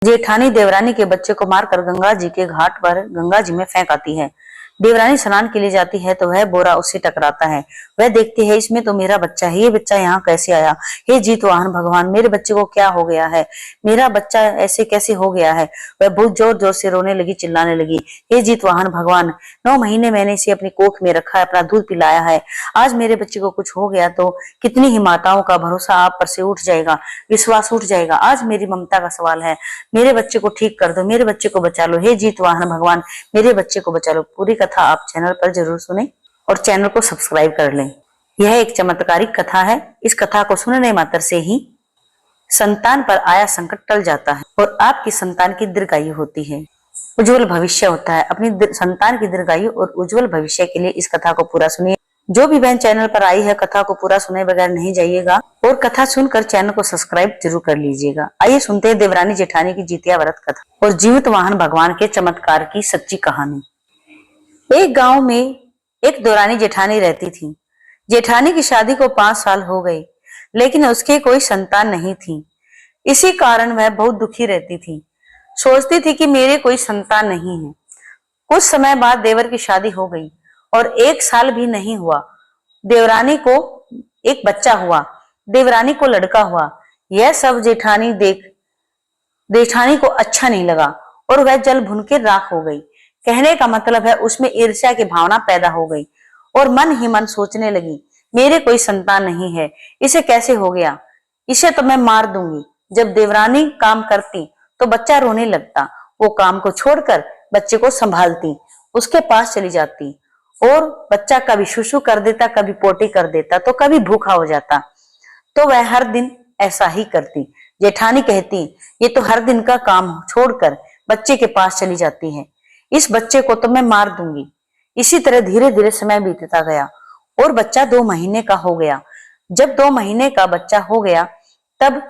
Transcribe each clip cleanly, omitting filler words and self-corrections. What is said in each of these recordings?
जेठानी देवरानी के बच्चे को मारकर गंगा जी के घाट पर गंगा जी में फेंक आती है। देवरानी स्नान के लिए जाती है तो वह बोरा उससे टकराता है। वह देखती है इसमें तो मेरा बच्चा है, ये बच्चा यहाँ कैसे आया? हे जीतवाहन भगवान, मेरे बच्चे को क्या हो गया है? मेरा बच्चा ऐसे कैसे हो गया है? वह बहुत जोर जोर से रोने लगी, चिल्लाने लगी, हे जीतवाहन भगवान, 9 महीने मैंने इसे अपनी कोख में रखा है, अपना दूध पिलाया है। आज मेरे बच्चे को कुछ हो गया तो कितनी ही माताओं का भरोसा आप पर से उठ जाएगा, विश्वास उठ जाएगा। आज मेरी ममता का सवाल है, मेरे बच्चे को ठीक कर दो, मेरे बच्चे को बचा लो, हे जीतवाहन भगवान, मेरे बच्चे को बचा लो। पूरी कथा आप चैनल पर जरूर सुने और चैनल को सब्सक्राइब कर लें। यह एक चमत्कारिक कथा है। इस कथा को सुनने मात्र से ही संतान पर आया संकट टल जाता है और आपकी संतान की दीर्घायु होती है, उज्जवल भविष्य होता है। अपनी संतान की दीर्घायु और उज्जवल भविष्य के लिए इस कथा को पूरा सुनिए। जो भी बहन चैनल पर आई है, कथा को पूरा सुने बगैर नहीं जाइएगा और कथा सुनकर चैनल को सब्सक्राइब जरूर कर लीजिएगा। आइए सुनते हैं देवरानी जेठानी की जितिया व्रत कथा और जीवित वाहन भगवान के चमत्कार की सच्ची कहानी। एक गांव में एक देवरानी जेठानी रहती थी। जेठानी की शादी को 5 साल हो गए, लेकिन उसके कोई संतान नहीं थी। इसी कारण वह बहुत दुखी रहती थी। सोचती थी कि मेरे कोई संतान नहीं है। कुछ समय बाद देवर की शादी हो गई और 1 साल भी नहीं हुआ, देवरानी को एक बच्चा हुआ। देवरानी को लड़का हुआ। यह सब जेठानी को अच्छा नहीं लगा और वह जल भुन के राख हो गई। कहने का मतलब है उसमें ईर्ष्या की भावना पैदा हो गई और मन ही मन सोचने लगी, मेरे कोई संतान नहीं है, इसे कैसे हो गया? इसे तो मैं मार दूंगी। जब देवरानी काम करती तो बच्चा रोने लगता। वो काम को छोड़कर बच्चे को संभालती, उसके पास चली जाती और बच्चा कभी शुशु कर देता, कभी पोटी कर देता, तो कभी भूखा हो जाता। तो वह हर दिन ऐसा ही करती। जेठानी कहती, ये तो हर दिन का काम छोड़कर बच्चे के पास चली जाती है, इस बच्चे को तो मैं मार दूंगी। इसी तरह धीरे धीरे समय बीतता गया और बच्चा 2 महीने का हो गया। जब 2 महीने का बच्चा हो गया तब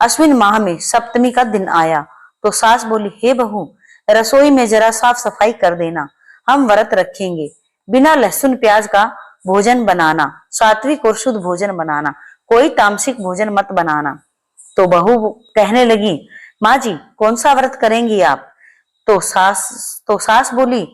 अश्विन माह में सप्तमी का दिन आया तो सास बोली, हे बहू, रसोई में जरा साफ सफाई कर देना, हम व्रत रखेंगे। बिना लहसुन प्याज का भोजन बनाना, सात्विक और शुद्ध भोजन बनाना, कोई तामसिक भोजन मत बनाना। तो बहू कहने लगी, माँ जी कौन सा व्रत करेंगी आप? तो सास बोली,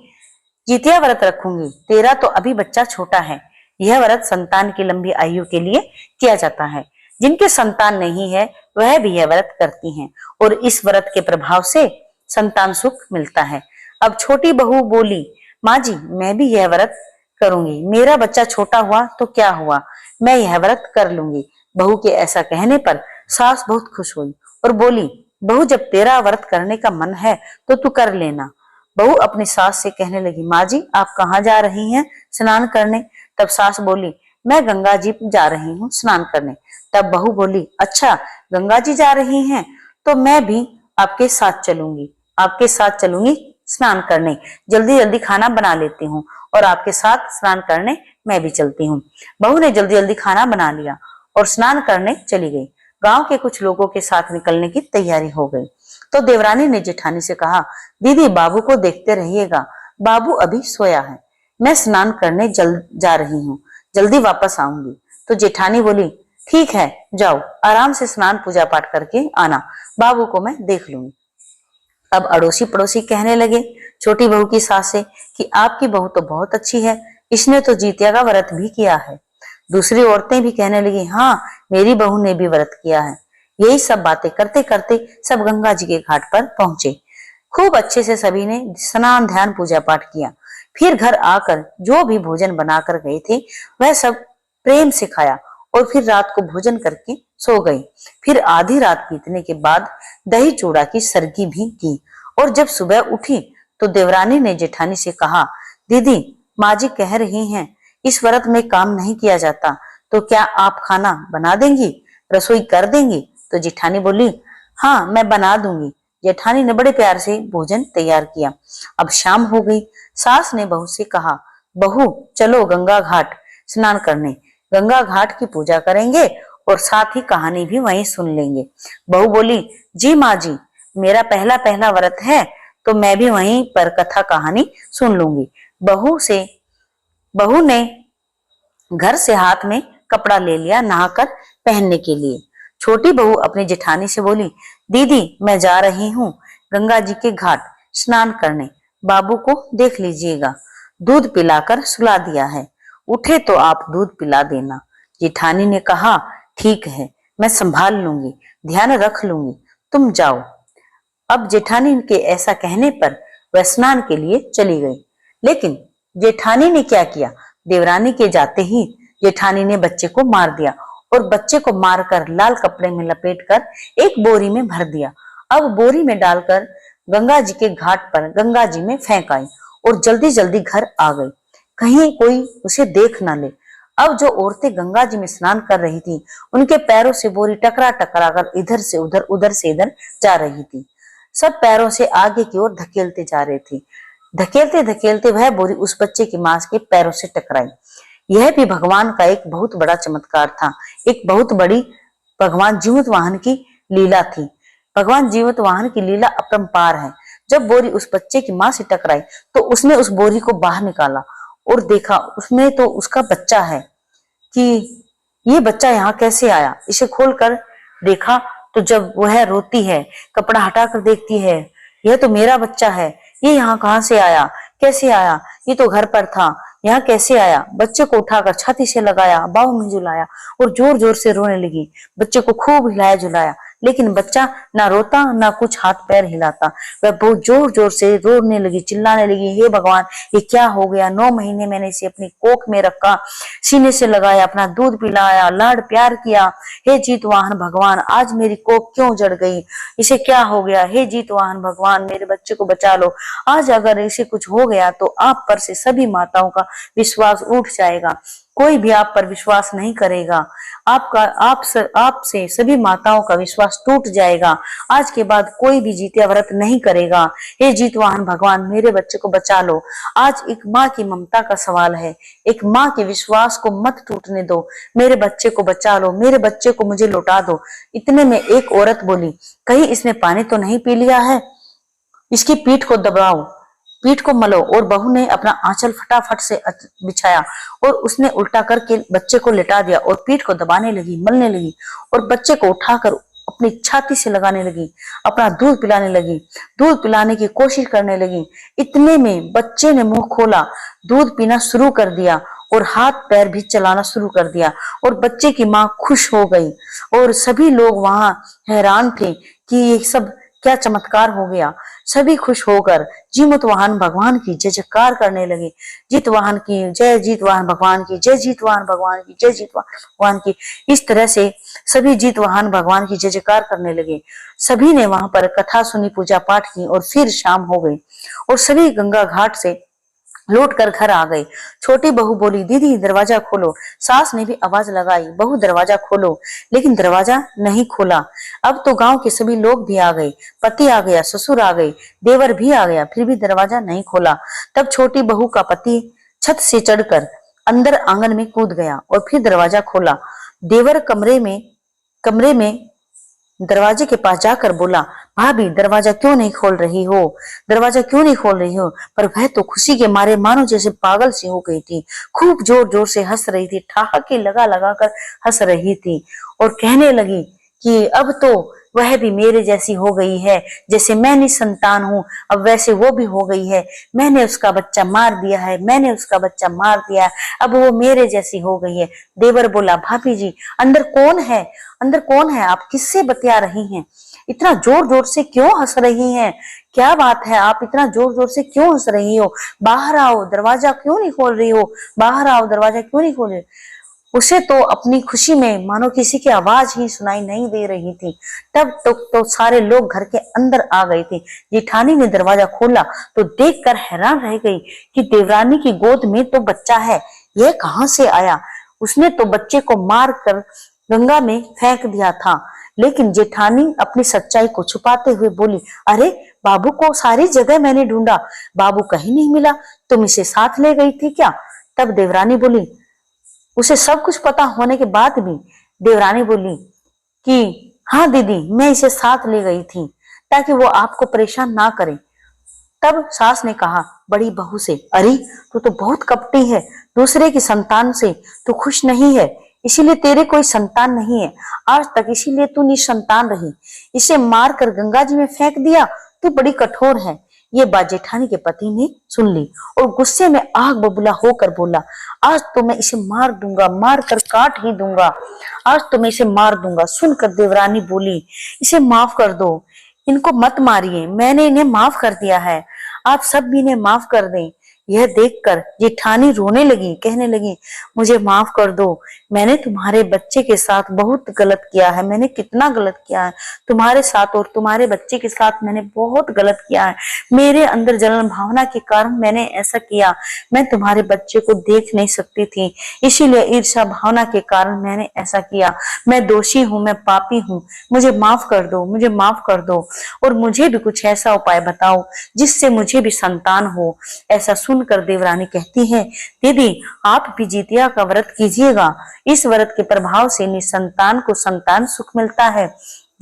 जितिया व्रत रखूंगी। तेरा तो अभी बच्चा छोटा है। यह व्रत संतान की लंबी आयु के लिए किया जाता है। जिनके संतान नहीं है वह भी यह व्रत करती हैं और इस व्रत के प्रभाव से संतान सुख मिलता है। अब छोटी बहू बोली, माँ जी मैं भी यह व्रत करूंगी। मेरा बच्चा छोटा हुआ तो क्या हुआ, मैं यह व्रत कर लूंगी। बहू के ऐसा कहने पर सास बहुत खुश हुई और बोली, बहू जब तेरा व्रत करने का मन है तो तू कर लेना। बहू अपनी सास से कहने लगी, माँ जी आप कहाँ जा रही हैं स्नान करने? तब सास बोली, मैं गंगा जी जा रही हूँ स्नान करने। तब बहू बोली, अच्छा गंगा जी जा रही हैं तो मैं भी आपके साथ चलूंगी स्नान करने। जल्दी जल्दी खाना बना लेती हूँ और आपके साथ स्नान करने मैं भी चलती हूँ। बहू ने जल्दी जल्दी खाना बना लिया और स्नान करने चली गई। गांव के कुछ लोगों के साथ निकलने की तैयारी हो गई तो देवरानी ने जेठानी से कहा, दीदी बाबू को देखते रहिएगा, बाबू अभी सोया है, मैं स्नान करने जा रही हूँ, जल्दी वापस आऊंगी। तो जेठानी बोली, ठीक है जाओ, आराम से स्नान पूजा पाठ करके आना, बाबू को मैं देख लूंगी। अब अड़ोसी पड़ोसी कहने लगे छोटी बहू की सास से कि आपकी बहू तो बहुत अच्छी है, इसने तो जितिया का व्रत भी किया है। दूसरी औरतें भी कहने लगी, हाँ मेरी बहू ने भी व्रत किया है। यही सब बातें करते करते सब गंगा जी के घाट पर पहुंचे। खूब अच्छे से सभी ने स्नान ध्यान पूजा पाठ किया। फिर घर आकर जो भी भोजन बनाकर गए थे वह सब प्रेम से खाया और फिर रात को भोजन करके सो गई। फिर आधी रात बीतने के बाद दही चूड़ा की सरगी भी की और जब सुबह उठी तो देवरानी ने जेठानी से कहा, दीदी माँ जी कह रही हैं इस व्रत में काम नहीं किया जाता, तो क्या आप खाना बना देंगी, रसोई कर देंगी? तो जेठानी बोली, हाँ मैं बना दूंगी। जेठानी ने बड़े प्यार से भोजन तैयार किया। अब शाम हो गई। सास ने बहू से कहा, बहू चलो गंगा घाट स्नान करने, गंगा घाट की पूजा करेंगे और साथ ही कहानी भी वहीं सुन लेंगे। बहू बोली, जी माँ जी, मेरा पहला व्रत है तो मैं भी वहीं पर कथा कहानी सुन लूंगी। बहू ने घर से हाथ में कपड़ा ले लिया नहाकर पहनने के लिए। छोटी बहू अपनी जेठानी से बोली, दीदी मैं जा रही हूँ, गंगा जी के घाट स्नान करने। बाबू को देख लीजिएगा, दूध पिलाकर सुला दिया है, उठे तो आप दूध पिला देना। जेठानी ने कहा, ठीक है, मैं संभाल लूंगी, ध्यान रख लूंगी, तुम जाओ। अब जेठानी के ऐसा कहने पर वह स्नान के लिए चली गई। लेकिन जेठानी ने क्या किया, देवरानी के जाते ही जेठानी ने बच्चे को मार दिया और बच्चे को मारकर लाल कपड़े में लपेटकर एक बोरी में भर दिया। अब बोरी में डालकर गंगा जी के घाट पर गंगा जी में फेंक आई और जल्दी जल्दी घर आ गई, कहीं कोई उसे देख ना ले। अब जो औरतें गंगा जी में स्नान कर रही थी, उनके पैरों से बोरी टकरा टकरा कर इधर से उधर से इधर जा रही थी। सब पैरों से आगे की ओर धकेलते जा रहे थे। धकेलते धकेलते वह बोरी उस बच्चे की मां के पैरों से टकराई। यह भी भगवान का एक बहुत बड़ा चमत्कार था, एक बहुत बड़ी भगवान जीवित वाहन की लीला थी। भगवान जीवित वाहन की लीला अपरंपार है। जब बोरी उस बच्चे की मां से टकराई तो उसने उस बोरी को बाहर निकाला और देखा उसमें तो उसका बच्चा है कि ये बच्चा यहाँ कैसे आया। इसे खोलकर देखा तो जब वह रोती है, कपड़ा हटाकर देखती है, यह तो मेरा बच्चा है, ये यहाँ कहाँ से आया, कैसे आया, ये तो घर पर था, यहाँ कैसे आया। बच्चे को उठाकर छाती से लगाया, बाहों में झुलाया और जोर जोर से रोने लगी। बच्चे को खूब हिलाया झुलाया, लेकिन बच्चा ना रोता ना कुछ हाथ पैर हिलाता। वह बहुत जोर जोर से रोने लगी, चिल्लाने लगी, हे भगवान, ये क्या हो गया। 9 महीने मैंने इसे अपनी कोख में रखा, सीने से लगाया, अपना दूध पिलाया, लाड प्यार किया। हे जीत वाहन भगवान, आज मेरी कोख क्यों जड़ गई, इसे क्या हो गया। हे जीत वाहन भगवान, मेरे बच्चे को बचा लो। आज अगर इसे कुछ हो गया तो आप पर से सभी माताओं का विश्वास उठ जाएगा, कोई भी आप पर विश्वास नहीं करेगा। आप से सभी माताओं का विश्वास टूट जाएगा। आज के बाद कोई भी जीत्या व्रत नहीं करेगा। हे जीतवाहन भगवान, मेरे बच्चे को बचा लो। आज एक माँ की ममता का सवाल है, एक माँ के विश्वास को मत टूटने दो। मेरे बच्चे को बचा लो, मेरे बच्चे को मुझे लौटा दो। इतने में एक औरत बोली, कहीं इसने पानी तो नहीं पी लिया है, इसकी पीठ को दबाओ, पीठ को मलो। और बहू ने अपना आंचल फटाफट से बिछाया और उसने उल्टा करके बच्चे को लिटा दिया और पीठ को दबाने लगी, मलने लगी और बच्चे को उठाकर अपनी छाती से लगाने लगी, अपना दूध पिलाने लगी, दूध पिलाने की कोशिश करने लगी। इतने में बच्चे ने मुंह खोला, दूध पीना शुरू कर दिया और हाथ पैर भी चलाना शुरू कर दिया और बच्चे की माँ खुश हो गई। और सभी लोग वहां हैरान थे कि ये सब क्या चमत्कार हो गया। सभी खुश होकर जीवित वाहन भगवान की जय जयकार करने लगे। जीत वाहन की जय, जीत वाहन भगवान की जय, जीत वाहन भगवान की जय, जीत वाहन भगवान की। इस तरह से सभी जीत वाहन भगवान की जय जयकार करने लगे। सभी ने वहां पर कथा सुनी, पूजा पाठ की और फिर शाम हो गई और सभी गंगा घाट से लौट कर घर आ गई। छोटी बहू बोली, दीदी दरवाजा खोलो। सास ने भी आवाज लगाई, बहू दरवाजा खोलो, लेकिन दरवाजा नहीं खोला। अब तो गांव के सभी लोग भी आ गए, पति आ गया, ससुर आ गए, देवर भी आ गया, फिर भी दरवाजा नहीं खोला। तब छोटी बहू का पति छत से चढ़कर अंदर आंगन में कूद गया और फिर दरवाजा खोला। देवर कमरे में दरवाजे के पास जाकर बोला, भाभी दरवाजा क्यों नहीं खोल रही हो, दरवाजा क्यों नहीं खोल रही हो। पर वह तो खुशी के मारे मानो जैसे पागल सी हो गई थी, खूब जोर जोर से हंस रही थी, ठहाके लगा लगा कर हंस रही थी और कहने लगी कि अब तो वह भी मेरे जैसी हो गई है, जैसे मैं निसंतान हूँ अब वैसे वो भी हो गई है। मैंने उसका बच्चा मार दिया है, मैंने उसका बच्चा मार दिया, अब वो मेरे जैसी हो गई है। देवर बोला, भाभी जी अंदर कौन है, अंदर कौन है, आप किससे बतिया रही हैं, इतना जोर जोर से क्यों हंस रही हैं, क्या बात है, आप इतना जोर जोर से क्यों हंस रही हो, बाहर आओ, दरवाजा क्यों नहीं खोल रही हो, बाहर आओ, दरवाजा क्यों नहीं खोल रही। उसे तो अपनी खुशी में मानो किसी की आवाज ही सुनाई नहीं दे रही थी। तब तो सारे लोग घर के अंदर आ गए थे। जेठानी ने दरवाजा खोला तो देखकर हैरान रह गई कि देवरानी की गोद में तो बच्चा है, यह कहाँ से आया। उसने तो बच्चे को मार कर गंगा में फेंक दिया था। लेकिन जेठानी अपनी सच्चाई को छुपाते हुए बोली, अरे बाबू को सारी जगह मैंने ढूंढा, बाबू कहीं नहीं मिला, तुम इसे साथ ले गई थी क्या। तब देवरानी बोली, उसे सब कुछ पता होने के बाद भी देवरानी बोली कि हाँ दीदी, मैं इसे साथ ले गई थी ताकि वो आपको परेशान ना करे। तब सास ने कहा बड़ी बहू से, अरे तू तो बहुत कपटी है, दूसरे की संतान से तू खुश नहीं है, इसीलिए तेरे कोई संतान नहीं है आज तक, इसीलिए तू निसंतान रही। इसे मार कर गंगा जी में फेंक दिया तू बड़ी कठोर है। ये बात जेठानी के पति ने सुन ली और गुस्से में आग बबूला होकर बोला, आज तो मैं इसे मार दूंगा, मार कर काट ही दूंगा, आज तो मैं इसे मार दूंगा। सुनकर देवरानी बोली, इसे माफ कर दो, इनको मत मारिए, मैंने इन्हें माफ कर दिया है, आप सब भी इन्हें माफ कर दें। यह देखकर जेठानी रोने लगी, कहने लगी, मुझे माफ कर दो, मैंने तुम्हारे बच्चे के साथ बहुत गलत किया है, मैंने कितना गलत किया है तुम्हारे साथ और तुम्हारे बच्चे के साथ, मैंने बहुत गलत किया है। मेरे अंदर जलन भावना के कारण मैंने ऐसा किया, मैं तुम्हारे बच्चे को देख नहीं सकती थी, इसीलिए ईर्ष्या भावना के कारण मैंने ऐसा किया। मैं दोषी हूँ, मैं पापी हूँ, मुझे माफ कर दो, मुझे माफ कर दो और मुझे भी कुछ ऐसा उपाय बताओ जिससे मुझे भी संतान हो। ऐसा सुनकर देवरानी कहती है, दीदी आप भी जितिया का व्रत कीजिएगा, इस व्रत के प्रभाव से निसंतान को संतान सुख मिलता है।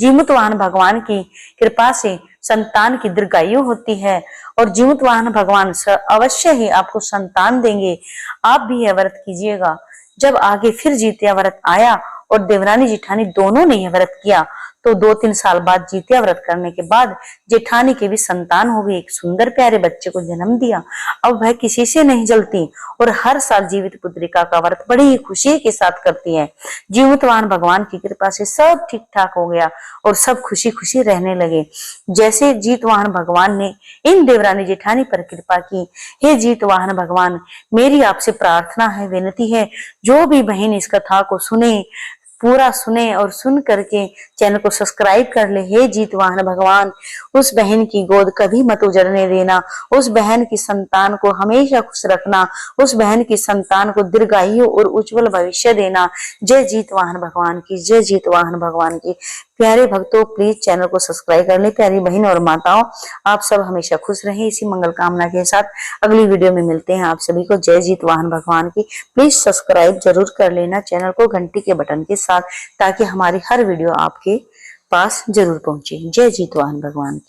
जीवित वाहन भगवान की कृपा से संतान की दीर्घायु होती है और जीवित वाहन भगवान अवश्य ही आपको संतान देंगे। आप भी यह व्रत कीजिएगा। जब आगे फिर जितिया व्रत आया और देवरानी जेठानी दोनों ने यह व्रत किया तो 2-3 साल बाद जितिया व्रत करने के बाद जेठानी के भी संतान हो गई, एक सुंदर प्यारे बच्चे को जन्म दिया। अब वह किसी से नहीं जलती और हर साल जीवित पुत्रिका का व्रत बड़ी ही खुशी के साथ करती है। जीवितवान भगवान की कृपा से सब ठीक ठाक हो गया और सब खुशी खुशी रहने लगे। जैसे जीतवाहन भगवान ने इन देवरानी जेठानी पर कृपा की, हे जीतवाहन भगवान, मेरी आपसे प्रार्थना है, विनती है, जो भी बहन इस कथा को सुने, पूरा सुने और सुन करके चैनल को सब्सक्राइब कर ले। हे जीतवाहन भगवान, उस बहन की गोद कभी मत उजड़ने देना, उस बहन की संतान को हमेशा खुश रखना, उस बहन की संतान को दीर्घायु और उज्जवल भविष्य देना। जय जीतवाहन भगवान की, जय जीतवाहन भगवान की। प्यारे भक्तों, प्लीज चैनल को सब्सक्राइब कर ले। प्यारी बहन और माताओं, आप सब हमेशा खुश रहें, इसी मंगल कामना के साथ अगली वीडियो में मिलते हैं। आप सभी को जय जीतवाहन भगवान की। प्लीज सब्सक्राइब जरूर कर लेना चैनल को घंटी के बटन के साथ, ताकि हमारी हर वीडियो आपके पास जरूर पहुंचे। जय जीतवाहन भगवान की।